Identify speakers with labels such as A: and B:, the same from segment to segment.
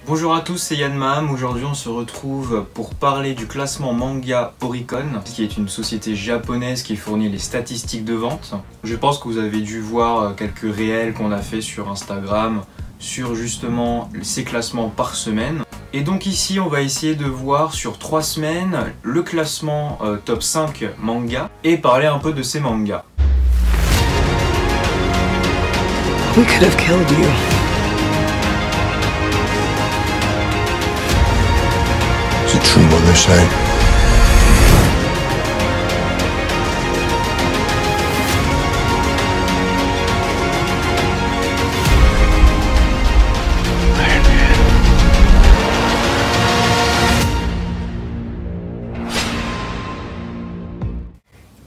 A: Bonjour à tous, c'est Yann Maham. Aujourd'hui on se retrouve pour parler du classement manga Oricon, qui est une société japonaise qui fournit les statistiques de vente. Je pense que vous avez dû voir quelques réels qu'on a fait sur Instagram sur justement ces classements par semaine. Et donc ici on va essayer de voir sur 3 semaines le classement top 5 manga et parler un peu de ces mangas.
B: We could have killed you.
C: Is it true what they say?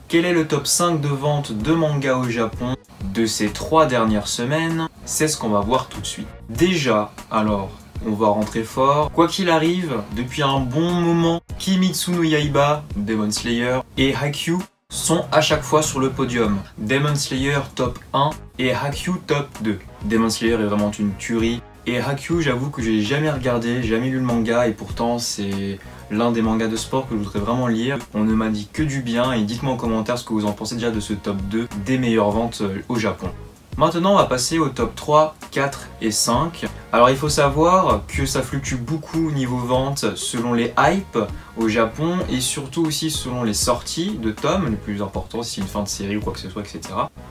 A: Quel est le top 5 de vente de manga au Japon de ces 3 dernières semaines? C'est ce qu'on va voir tout de suite. Déjà, alors, on va rentrer fort. Quoi qu'il arrive, depuis un bon moment, Kimetsu no Yaiba, Demon Slayer et Haikyuu sont à chaque fois sur le podium. Demon Slayer top 1 et Haikyuu top 2. Demon Slayer est vraiment une tuerie. Et Haikyuu, j'avoue que j'ai jamais regardé, jamais lu le manga et pourtant c'est l'un des mangas de sport que je voudrais vraiment lire. On ne m'a dit que du bien et dites-moi en commentaire ce que vous en pensez déjà de ce top 2 des meilleures ventes au Japon. Maintenant on va passer au top 3, 4 et 5. Alors il faut savoir que ça fluctue beaucoup niveau vente selon les hypes au Japon et surtout aussi selon les sorties de tomes, les plus importants si c'est une fin de série ou quoi que ce soit, etc.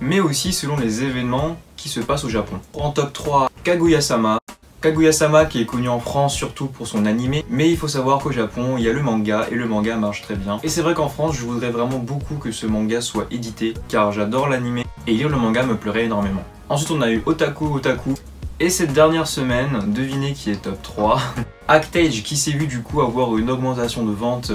A: Mais aussi selon les événements qui se passent au Japon. En top 3, Kaguya-sama. Kaguya-sama qui est connu en France surtout pour son animé, mais il faut savoir qu'au Japon il y a le manga et le manga marche très bien. Et c'est vrai qu'en France je voudrais vraiment beaucoup que ce manga soit édité car j'adore l'animé et lire le manga me plairait énormément. Ensuite on a eu Otaku. Et cette dernière semaine, devinez qui est top 3. Actage qui s'est vu du coup avoir une augmentation de vente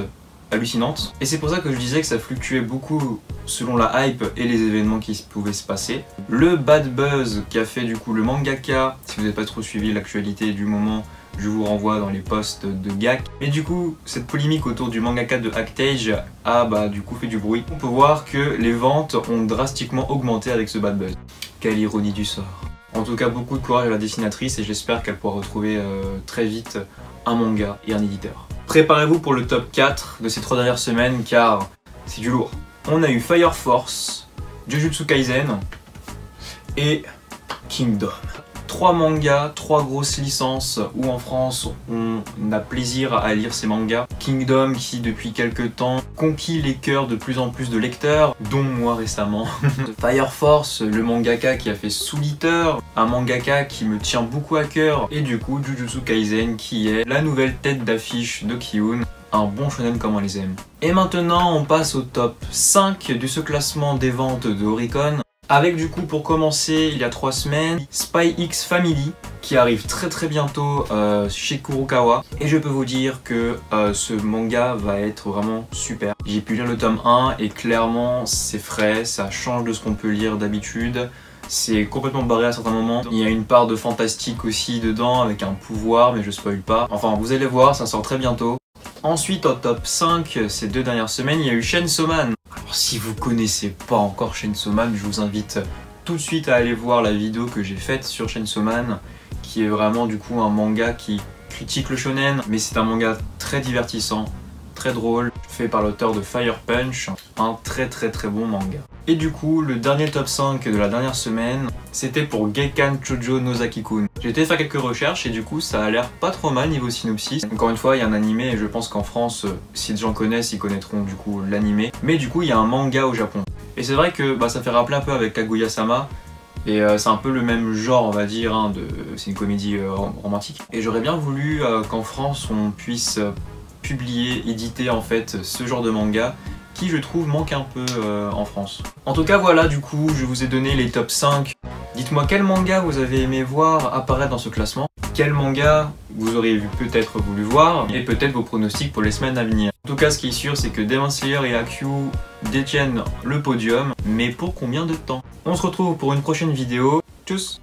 A: hallucinante. Et c'est pour ça que je disais que ça fluctuait beaucoup selon la hype et les événements qui pouvaient se passer. Le bad buzz qui a fait du coup le mangaka, si vous n'avez pas trop suivi l'actualité du moment, je vous renvoie dans les posts de Gak. Mais du coup, cette polémique autour du mangaka de Actage a du coup fait du bruit. On peut voir que les ventes ont drastiquement augmenté avec ce bad buzz. Quelle ironie du sort. En tout cas, beaucoup de courage à la dessinatrice et j'espère qu'elle pourra retrouver très vite un manga et un éditeur. Préparez-vous pour le top 4 de ces 3 dernières semaines car c'est du lourd. On a eu Fire Force, Jujutsu Kaisen et Kingdom. 3 mangas, 3 grosses licences où en France on a plaisir à lire ces mangas. Kingdom qui depuis quelques temps conquit les cœurs de plus en plus de lecteurs, dont moi récemment. Fire Force, le mangaka qui a fait Soul Eater, un mangaka qui me tient beaucoup à cœur. Et du coup Jujutsu Kaisen qui est la nouvelle tête d'affiche de Ki-hoon. Un bon shonen comme on les aime. Et maintenant on passe au top 5 de ce classement des ventes de Oricon. Avec du coup pour commencer il y a 3 semaines, Spy X Family qui arrive très bientôt chez Kurokawa. Et je peux vous dire que ce manga va être vraiment super. J'ai pu lire le tome 1 et clairement c'est frais, ça change de ce qu'on peut lire d'habitude. C'est complètement barré à certains moments. Il y a une part de fantastique aussi dedans avec un pouvoir mais je spoil pas. Enfin vous allez voir, ça sort très bientôt. Ensuite au top 5, ces 2 dernières semaines, il y a eu Chainsaw Man. Alors si vous connaissez pas encore Chainsaw Man, je vous invite tout de suite à aller voir la vidéo que j'ai faite sur Chainsaw Man, qui est vraiment du coup un manga qui critique le shonen, mais c'est un manga très divertissant, très drôle, fait par l'auteur de Fire Punch, un très bon manga. Et du coup, le dernier top 5 de la dernière semaine, c'était pour Gekkan Shoujo Nozaki-kun. J'ai été faire quelques recherches et du coup ça a l'air pas trop mal niveau synopsis. Encore une fois, il y a un animé et je pense qu'en France, si des gens connaissent, ils connaîtront du coup l'animé. Mais du coup, il y a un manga au Japon. Et c'est vrai que ça fait rappeler un peu avec Kaguya-sama. Et c'est un peu le même genre, on va dire, hein, c'est une comédie romantique. Et j'aurais bien voulu qu'en France, on puisse publier, éditer en fait ce genre de manga qui je trouve manque un peu en France. En tout cas voilà, du coup je vous ai donné les top 5. Dites-moi quel manga vous avez aimé voir apparaître dans ce classement, quel manga vous auriez peut-être voulu voir et peut-être vos pronostics pour les semaines à venir. En tout cas ce qui est sûr c'est que Demon Slayer et Haikyuu détiennent le podium, mais pour combien de temps? On se retrouve pour une prochaine vidéo, tchuss!